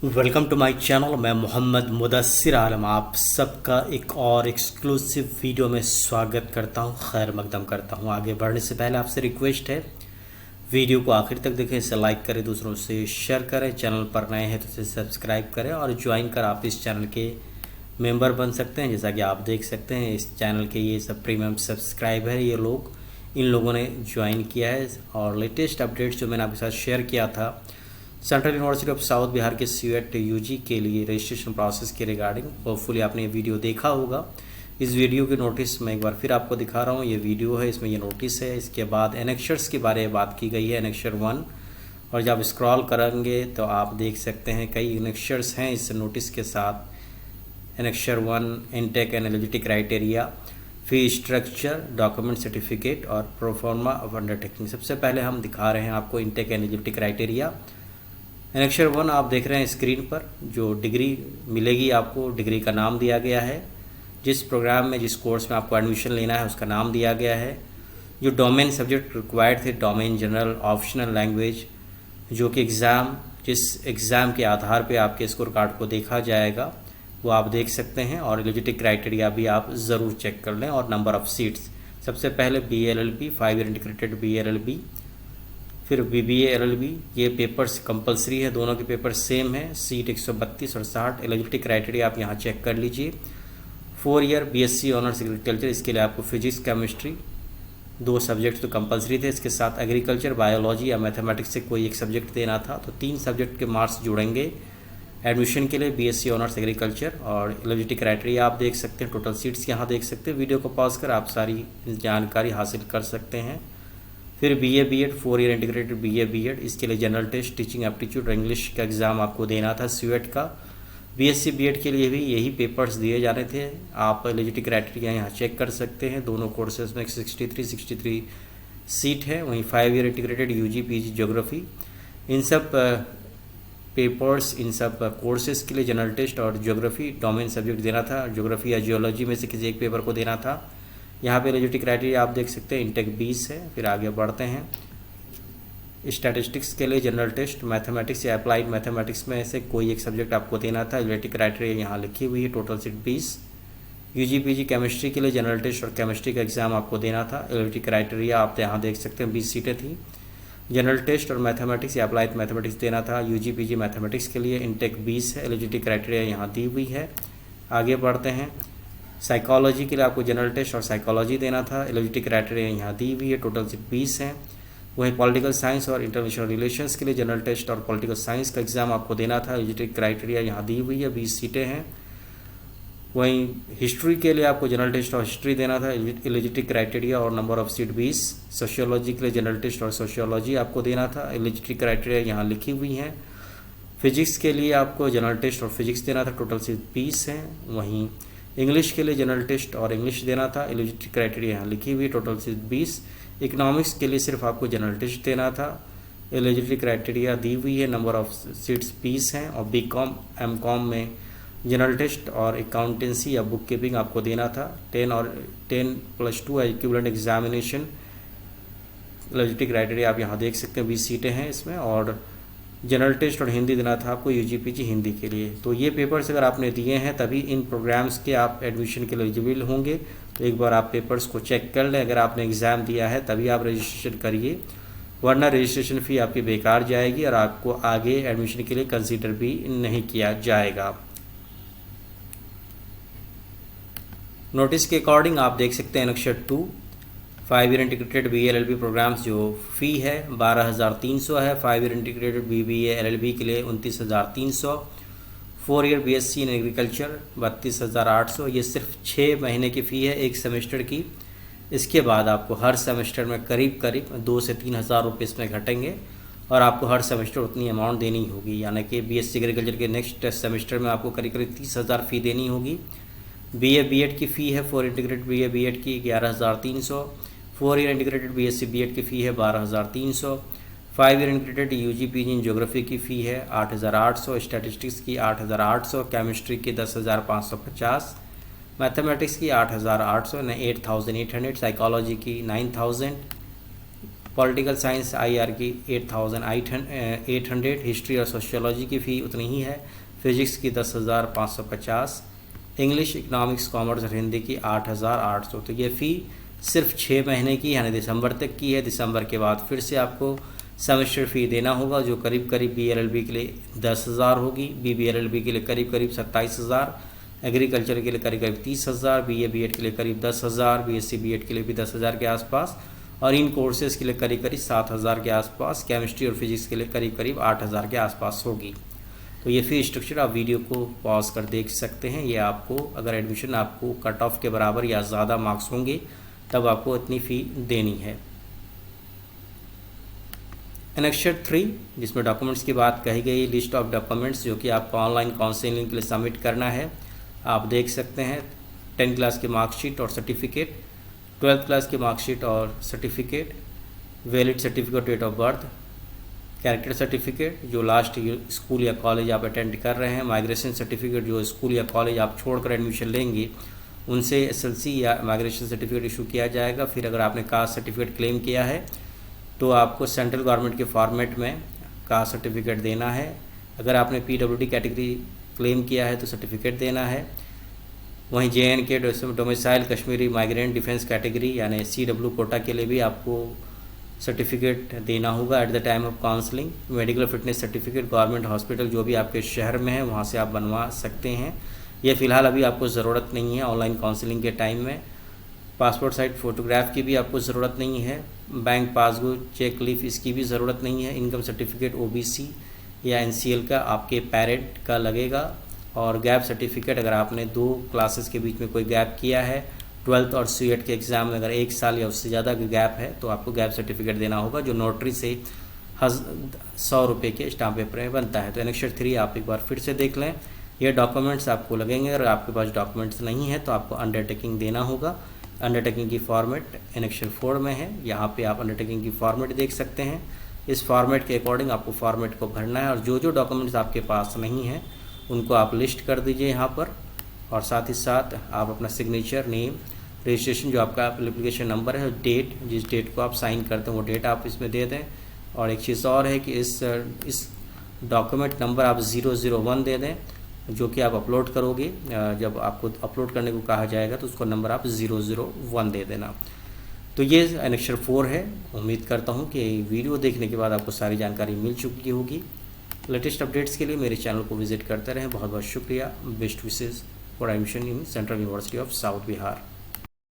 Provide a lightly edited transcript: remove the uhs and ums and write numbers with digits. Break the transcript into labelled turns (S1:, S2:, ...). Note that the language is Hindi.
S1: Welcome to my channel. मैं मोहम्मद मुदस्सिर आलम आप सबका एक और एक्सक्लूसिव वीडियो में स्वागत करता हूं, खैर मकदम करता हूं। आगे बढ़ने से पहले आपसे रिक्वेस्ट है, वीडियो को आखिर तक देखें, इसे लाइक करें, दूसरों से शेयर करें। चैनल पर नए हैं तो इसे सब्सक्राइब करें और ज्वाइन कर आप इस चैनल के मेंबर बन सकते हैं। जैसा कि आप देख सकते हैं, इस चैनल के ये सब प्रीमियम सब्सक्राइबर है, ये लोग, इन लोगों ने ज्वाइन किया है। और लेटेस्ट अपडेट्स जो मैंने आपके साथ शेयर किया था central university of south Bihar के सीयूएट यूजी के लिए रजिस्ट्रेशन प्रोसेस के रिगार्डिंग, होपफुली आपने ये वीडियो देखा होगा। इस वीडियो की नोटिस मैं एक बार फिर आपको दिखा रहा हूँ। ये वीडियो है, इसमें ये नोटिस है। इसके बाद एनेक्शर्स के बारे में बात की गई है, एनेक्शर 1, और जब स्क्रॉल करेंगे तो आप देख सकते हैं कई एनेक्शर्स हैं इस नोटिस के साथ। Annexure 1 intake and eligibility criteria, fee structure, document certificate और प्रोफॉर्मा ऑफ अंडरटेकिंग। सबसे पहले हम दिखा रहे हैं आपको intake and eligibility criteria. Annexure 1 आप देख रहे हैं स्क्रीन पर, जो डिग्री मिलेगी आपको, डिग्री का नाम दिया गया है, जिस प्रोग्राम में जिस कोर्स में आपको एडमिशन लेना है उसका नाम दिया गया है, जो डोमेन सब्जेक्ट रिक्वायर्ड थे, डोमेन, जनरल, ऑप्शनल लैंग्वेज, जो कि जिस एग्ज़ाम के आधार पे आपके स्कोर कार्ड को देखा जाएगा वो आप देख सकते हैं। और एलिजिबिलिटी क्राइटेरिया भी आप ज़रूर चेक कर लें, और नंबर ऑफ़ सीट्स। सबसे पहले BA-LLB 5 ईयर इंटीग्रेटेड BA-LLB, फिर BBA LLB, ये पेपर्स कंपलसरी है, दोनों के पेपर सेम है। सीट 132 और 60। एलिजिबिलिटी क्राइटेरिया आप यहाँ चेक कर लीजिए। 4 ईयर BSc ऑनर्स एग्रीकल्चर, इसके लिए आपको फिजिक्स, केमिस्ट्री 2 सब्जेक्ट तो कंपलसरी थे, इसके साथ एग्रीकल्चर, बायोलॉजी या मैथमेटिक्स से कोई एक सब्जेक्ट देना था, तो 3 सब्जेक्ट के मार्क्स जुड़ेंगे एडमिशन के लिए BSc ऑनर्स एग्रीकल्चर। और एलिजिबिलिटी क्राइटेरिया आप देख सकते हैं, टोटल सीट्स यहाँ देख सकते हैं। वीडियो को पॉज कर आप सारी जानकारी हासिल कर सकते हैं। फिर BA B.Ed 4 year integrated BA B.Ed, इसके लिए जनरल टेस्ट, टीचिंग एप्टीट्यूड और इंग्लिश का एग्ज़ाम आपको देना था सीयूएट का। BSc B.Ed के लिए भी यही पेपर्स दिए जाने थे। आप एलिजिबिलिटी क्राइटेरिया यहाँ चेक कर सकते हैं। दोनों कोर्सेज में 63 सीट है। वहीं 5 year integrated UG PG geography, इन सब पेपर्स, इन सब कोर्सेज के लिए जनरल टेस्ट और ज्योग्राफी डोमेन सब्जेक्ट देना था। ज्योग्राफी या जियोलॉजी में से किसी एक पेपर को देना था। यहाँ पे एलिजिबिलिटी क्राइटेरिया आप देख सकते हैं, इंटेक 20 है। फिर आगे बढ़ते हैं, स्टैटिस्टिक्स के लिए जनरल टेस्ट, मैथमेटिक्स या अप्लाइड मैथमेटिक्स में से कोई एक सब्जेक्ट आपको देना था। एलिजिबिलिटी क्राइटेरिया यहाँ लिखी हुई है, total seat 20। UG PG chemistry के लिए जनरल टेस्ट और केमिस्ट्री का एग्ज़ाम आपको देना था। एलिजिबिलिटी क्राइटेरिया आप यहाँ देख सकते हैं, 20 सीटें थी। जनरल टेस्ट और मैथमेटिक्स या अप्लाइड मैथमेटिक्स देना था। UG PG मैथमेटिक्स के लिए इंटेक 20 है। एलिजिबिलिटी क्राइटेरिया यहाँ दी हुई है। आगे बढ़ते हैं, साइकोलॉजी के लिए आपको जनरल टेस्ट और साइकोलॉजी देना था। एलिजिबिलिटी क्राइटेरिया यहाँ दी हुई है, टोटल सीट 20 हैं। वहीं पॉलिटिकल साइंस और इंटरनेशनल रिलेशंस के लिए जनरल टेस्ट और पॉलिटिकल साइंस का एग्ज़ाम आपको देना था। एलिजिबिलिटी क्राइटेरिया यहाँ दी हुई है, 20 सीटें हैं। वहीं हिस्ट्री के लिए आपको जनरल टेस्ट और हिस्ट्री देना था। एलिजिबिलिटी क्राइटेरिया और नंबर ऑफ सीट 20। सोशियोलॉजी के लिए जनरल टेस्ट और सोशियोलॉजी आपको देना था। एलिजिबिलिटी क्राइटेरिया यहाँ लिखी हुई हैं। फिजिक्स के लिए आपको जनरल टेस्ट और फिजिक्स देना था, टोटल सीट 20 हैं। वहीं इंग्लिश के लिए जनरल टेस्ट और इंग्लिश देना था। एलिजिबिलिटी क्राइटेरिया यहाँ लिखी हुई, टोटल सीट 20। इकोनॉमिक्स के लिए सिर्फ आपको जनरल टेस्ट देना था। एलिजिबिलिटी क्राइटेरिया दी हुई है, नंबर ऑफ सीट्स 20 हैं। और BCom MCom में जनरल टेस्ट और अकाउंटेंसी या बुक कीपिंग आपको देना था। 10+2 इक्विवेलेंट एग्जामिनेशन। एलिजिबिलिटी क्राइटेरिया आप यहाँ देख सकते हैं, 20 सीटें हैं इसमें। और जनरल टेस्ट और हिंदी देना था आपको, UG PG हिंदी के लिए। तो ये पेपर्स अगर आपने दिए हैं तभी इन प्रोग्राम्स के आप एडमिशन के लिए एलिजिबल होंगे। तो एक बार आप पेपर्स को चेक कर लें। अगर आपने एग्ज़ाम दिया है तभी आप रजिस्ट्रेशन करिए, वरना रजिस्ट्रेशन फ़ी आपकी बेकार जाएगी और आपको आगे एडमिशन के लिए कंसीडर भी नहीं किया जाएगा। नोटिस के अकॉर्डिंग आप देख सकते हैं, annexure 2 5 year integrated BA LLB programmes, जो फ़ी है 12,300 है। 5 ईयर इंटीग्रेटेड BBA LLB के लिए 29,300। 4 ईयर BSc इन एग्रीकल्चर 32,800। ये सिर्फ 6 महीने की फ़ी है, एक सेमेस्टर की। इसके बाद आपको हर सेमेस्टर में करीब 2 से 3 हज़ार रुपये इसमें घटेंगे और आपको हर सेमेस्टर उतनी अमाउंट देनी होगी। यानी कि BSc एग्रीकल्चर के नेक्स्ट सेमेस्टर में आपको करीब 30,000 फ़ी देनी होगी। BA B.Ed की फ़ी है 4 इंटीग्रेटेड BA B.Ed की 11,300। 4 ईयर इंटीग्रेटेड BSc B.Ed की फ़ी है 12,300। 5 year integrated UG PG in geography की फ़ी है 8,800। स्टैटिस्टिक्स की 8,800। केमिस्ट्री की 10,550। मैथमेटिक्स की 8,800 8,800। साइकोलॉजी की 9,000। पॉलिटिकल साइंस IR की 8,800, हिस्ट्री और सोशियोलॉजी की फ़ी उतनी ही है, फिजिक्स की 10,550, इंग्लिश, इकोनॉमिक्स, कॉमर्स और हिंदी की 8,800। तो ये फ़ी सिर्फ 6 महीने की यानी दिसंबर तक की है। दिसंबर के बाद फिर से आपको सेमेस्टर फ़ी देना होगा, जो करीब करीब BLLB के लिए 10,000 होगी, BBLLB के लिए करीब करीब 27,000, एग्रीकल्चर के लिए करीब करीब 30,000, BA BEd के लिए करीब 10,000, BSc BEd के लिए भी 10,000 के आसपास, और इन कोर्सेज़ के लिए करीब करीब 7,000 के आसपास, केमिस्ट्री और फिजिक्स के लिए करीब करीब 8,000 के आसपास होगी। तो ये फ़ी स्ट्रक्चर आप वीडियो को पॉज कर देख सकते हैं। ये आपको अगर एडमिशन आपको कट ऑफ के बराबर या ज़्यादा मार्क्स होंगे तब आपको इतनी फ़ी देनी है। एनेक्सर 3 जिसमें डॉक्यूमेंट्स की बात कही गई, लिस्ट ऑफ डॉक्यूमेंट्स जो कि आपको ऑनलाइन काउंसलिंग के लिए सबमिट करना है। आप देख सकते हैं 10 क्लास की मार्कशीट और सर्टिफिकेट, 12th क्लास की मार्कशीट और certificate, valid certificate, date of birth, character certificate जो लास्ट स्कूल या कॉलेज आप अटेंड कर रहे हैं, माइग्रेशन सर्टिफिकेट जो स्कूल या कॉलेज आप छोड़कर एडमिशन लेंगे उनसे SLC या माइग्रेशन सर्टिफिकेट इशू किया जाएगा। फिर अगर आपने कास्ट सर्टिफिकेट क्लेम किया है तो आपको सेंट्रल गवर्नमेंट के फॉर्मेट में कास्ट सर्टिफिकेट देना है। अगर आपने PWD कैटेगरी क्लेम किया है तो सर्टिफिकेट देना है। वहीं JNK domicile Kashmiri migrant defence category यानी CW कोटा के लिए भी आपको सर्टिफिकेट देना होगा at the time of counselling. Medical fitness certificate government hospital जो भी आपके शहर में है वहाँ से आप बनवा सकते हैं। ये फ़िलहाल अभी आपको ज़रूरत नहीं है ऑनलाइन काउंसलिंग के टाइम में। पासपोर्ट साइज फ़ोटोग्राफ की भी आपको ज़रूरत नहीं है। बैंक पासबुक, चेक लीफ इसकी भी ज़रूरत नहीं है। इनकम सर्टिफिकेट OBC या NCL का आपके पेरेंट का लगेगा। और गैप सर्टिफिकेट अगर आपने 2 क्लासेस के बीच में कोई गैप किया है, 12th और CET के एग्ज़ाम में अगर 1 साल या उससे ज़्यादा का गैप है तो आपको गैप सर्टिफिकेट देना होगा, जो नोटरी से 100 रुपये के स्टाम्प पेपर में बनता है। तो एनेक्सर 3 आप एक बार फिर से देख लें। ये डॉक्यूमेंट्स आपको लगेंगे। अगर आपके पास डॉक्यूमेंट्स नहीं है तो आपको अंडरटेकिंग देना होगा। अंडरटेकिंग की फॉर्मेट एनेक्सर 4 में है। यहाँ पे आप अंडरटेकिंग की फॉर्मेट देख सकते हैं। इस फॉर्मेट के अकॉर्डिंग आपको फॉर्मेट को भरना है और जो जो डॉक्यूमेंट्स आपके पास नहीं हैं उनको आप लिस्ट कर दीजिए यहाँ पर। और साथ ही साथ आप अपना सिग्नेचर, नेम, रजिस्ट्रेशन जो आपका एप्लीकेशन नंबर है, डेट, जिस डेट को आप साइन करते हैं वो डेट आप इसमें दे दें। और एक चीज़ और है कि इस डॉक्यूमेंट नंबर आप 001 दे दें जो कि आप अपलोड करोगे। जब आपको अपलोड करने को कहा जाएगा तो उसको नंबर आप 001 दे देना। तो ये एनेक्सर 4 है। उम्मीद करता हूँ कि वीडियो देखने के बाद आपको सारी जानकारी मिल चुकी होगी। लेटेस्ट अपडेट्स के लिए मेरे चैनल को विजिट करते रहें। बहुत बहुत शुक्रिया। Best wishes for admission in central university of south Bihar.